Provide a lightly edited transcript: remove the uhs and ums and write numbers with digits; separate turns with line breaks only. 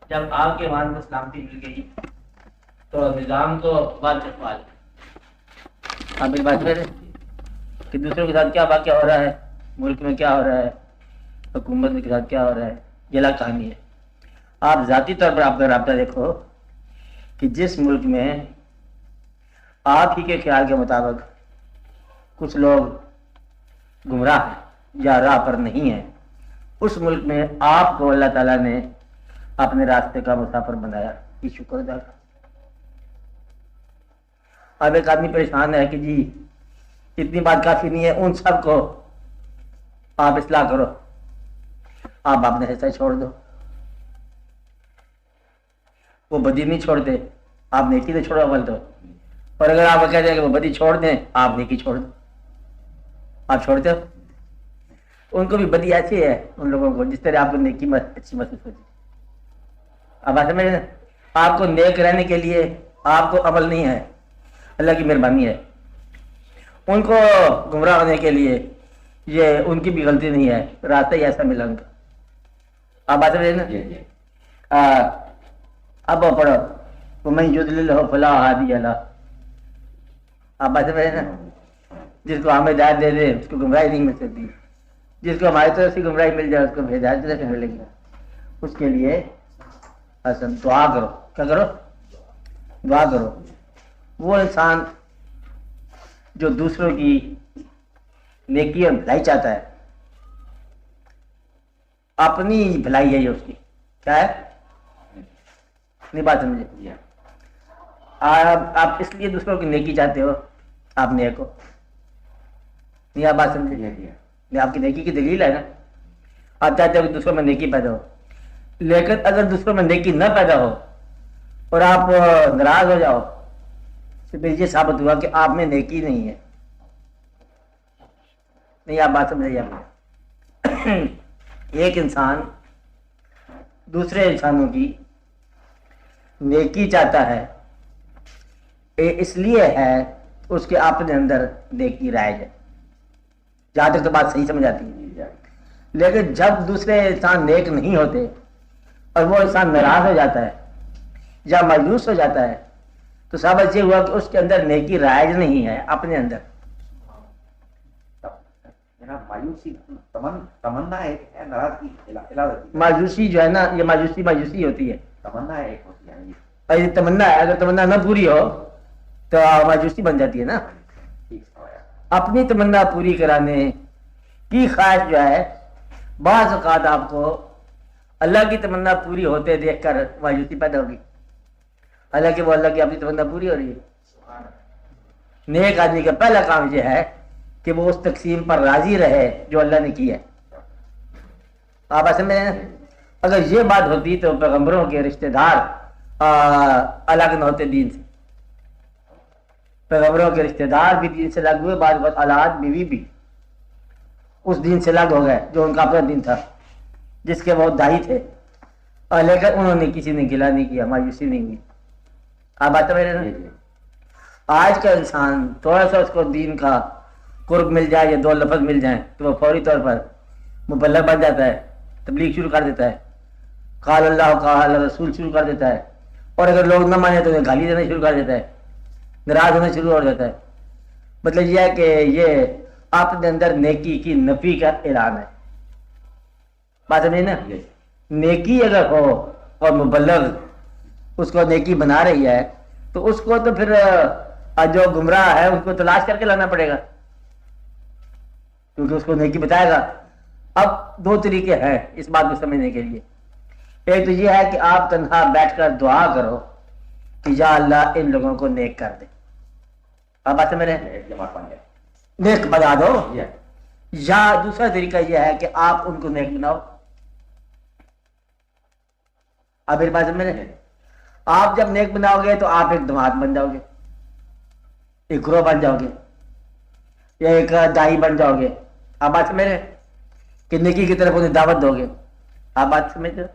جب آپ کے ایمان کو سلامتی مل گئی تو نظام کو واضح سوال آپ میری بات کریں کہ دوسروں کے ساتھ کیا واقعہ ہو رہا ہے، ملک میں کیا ہو رہا ہے، حکومت کے ساتھ کیا ہو رہا ہے، یہ الگ کہانی ہے۔ آپ ذاتی طور پر آپ کا رابطہ دیکھو کہ جس ملک میں آپ ہی کے خیال کے مطابق کچھ لوگ گمراہ ہیں یا راہ پر نہیں ہیں، اس ملک میں آپ کو اللہ تعالیٰ نے اپنے راستے کا مسافر بنایا، یہ شکر ادا کرو۔ اب ایک آدمی پریشان ہے کہ جی اتنی بات کافی نہیں ہے، ان سب کو آپ اصلاح کرو، آپ اپنے حصہ چھوڑ دو۔ وہ بدی نہیں چھوڑتے، آپ نیکی تو چھوڑو اول تو، اور اگر آپ کہتے ہیں کہ وہ بدی چھوڑ دیں، آپ نیکی چھوڑ دو، آپ چھوڑتے ہو۔ ان کو بھی بدی ایسی ہے ان لوگوں کو جس طرح آپ کو نیکی اچھی محسوس ہوتی ہے۔ اب بات سمجھ، آپ کو نیک رہنے کے لیے آپ کو عمل نہیں ہے، اللہ کی مہربانی ہے۔ ان کو گمراہ ہونے کے لیے یہ ان کی بھی غلطی نہیں ہے، راستہ ہی ایسا ملا ان کا۔ آپ بات سمجھ نا، اب وہ پڑھو وَمَن يُضْلِلْهُ فَلَا هَادِيَ لَهُ۔ آپ بات سمجھ نا، جس کو ہم ہدایت دے دیں اس کو گمراہی نہیں مل سکتی، جس کو ہماری طرف سے گمراہی مل جائے اس کو ہدایت طرف سے ملے گی۔ اس کے لیے حسن دعا کرو، کیا کرو؟ دعا کرو۔ وہ انسان جو دوسروں کی نیکی اور بھلائی چاہتا ہے، اپنی بھلائی ہے یہ اس کی، کیا ہے؟ نہیں بات سمجھے؟ آپ اس لیے دوسروں کی نیکی چاہتے ہو، آپ نیک ہو، نہیں آپ بات سمجھے؟ نہیں، آپ کی نیکی کی دلیل ہے نا، آپ چاہتے ہو کہ دوسروں میں نیکی پیدا ہو، لیکن اگر دوسروں میں نیکی نہ پیدا ہو اور آپ ناراض ہو جاؤ تو پھر یہ ثابت ہوا کہ آپ میں نیکی نہیں ہے۔ نہیں آپ بات سمجھ رہے؟ ایک انسان دوسرے انسانوں کی نیکی چاہتا ہے، اس لیے ہے اس کے اپنے اندر نیکی رائج ہے، جہاں تک تو بات صحیح سمجھ آتی ہے۔ لیکن جب دوسرے انسان نیک نہیں ہوتے اور وہ انسان ناراض ہو جاتا ہے یا مایوس ہو جاتا ہے تو ثابت یہ ہوا کہ اس کے اندر نیکی رائج نہیں ہے اپنے اندر۔
تمنا ایک ہے، ناراضگی
مایوسی جو ہے نا، یہ مایوسی ہوتی ہے،
تمنا ایک ہوتی ہے،
اور یہ تمنا ہے، اگر تمنا نہ پوری ہو تو مایوسی بن جاتی ہے نا۔ اپنی تمنا پوری کرانے کی خواہش جو ہے، بعض اوقات آپ کو اللہ کی تمنا پوری ہوتے دیکھ کر مایوسی پیدا ہوگی، حالانکہ وہ اللہ کی اپنی تمنا پوری ہو رہی ہے۔ نیک آدمی کا پہلا کام یہ ہے کہ وہ اس تقسیم پر راضی رہے جو اللہ نے کی ہے۔ آپ ایسے میں اگر یہ بات ہوتی تو پیغمبروں کے رشتہ دار الگ نہ ہوتے دین سے، پیغمبروں کے رشتہ دار بھی دین سے الگ ہوئے، بعض بات اولاد بیوی بھی اس دین سے الگ ہو گئے جو ان کا اپنا دین تھا جس کے وہ دائی تھے، لیکن انہوں نے کسی نے گلا نہیں کیا، مایوسی نہیں کی۔ آپ بات میرے نا، آج کا انسان تھوڑا سا اس کو دین کا قرب مل جائے یا دو لفظ مل جائیں تو وہ فوری طور پر مبلغ بن جاتا ہے، تبلیغ شروع کر دیتا ہے، قال اللہ قال رسول شروع کر دیتا ہے، اور اگر لوگ نہ مانے تو انہیں گالی دینا شروع کر دیتا ہے، ناراض ہونا شروع ہو جاتا ہے۔ مطلب یہ ہے کہ یہ اپنے اندر نیکی کی نفی کا اعلان ہے۔ بات سمجھے نا، نیکی اگر ہو اور مبلغ اس کو نیکی بنا رہی ہے تو اس کو تو پھر جو گمراہ ہے ان کو تلاش کر کے لانا پڑے گا، کیونکہ اس کو نیکی بتائے گا۔ اب دو طریقے ہیں اس بات کو سمجھنے کے لیے، ایک تو یہ ہے کہ آپ تنہا بیٹھ کر دعا کرو کہ یا اللہ ان لوگوں کو نیک کر دے، آپ بات سمجھ رہے ہیں، نیک بنا دو۔ یا دوسرا طریقہ یہ ہے کہ آپ ان کو نیک بناؤ۔ آپ میری بات سمجھ رہے ہیں، آپ جب نیک بناؤ گے تو آپ ایک جماعت بن جاؤ گے، ایک گروہ بن جاؤ گے، یا ایک دائی بن جاؤ گے۔ آپ بات سمجھ رہے ہیں کہ نیکی کی طرف انہیں دعوت دو گے، آپ بات سمجھ رہے ہیں۔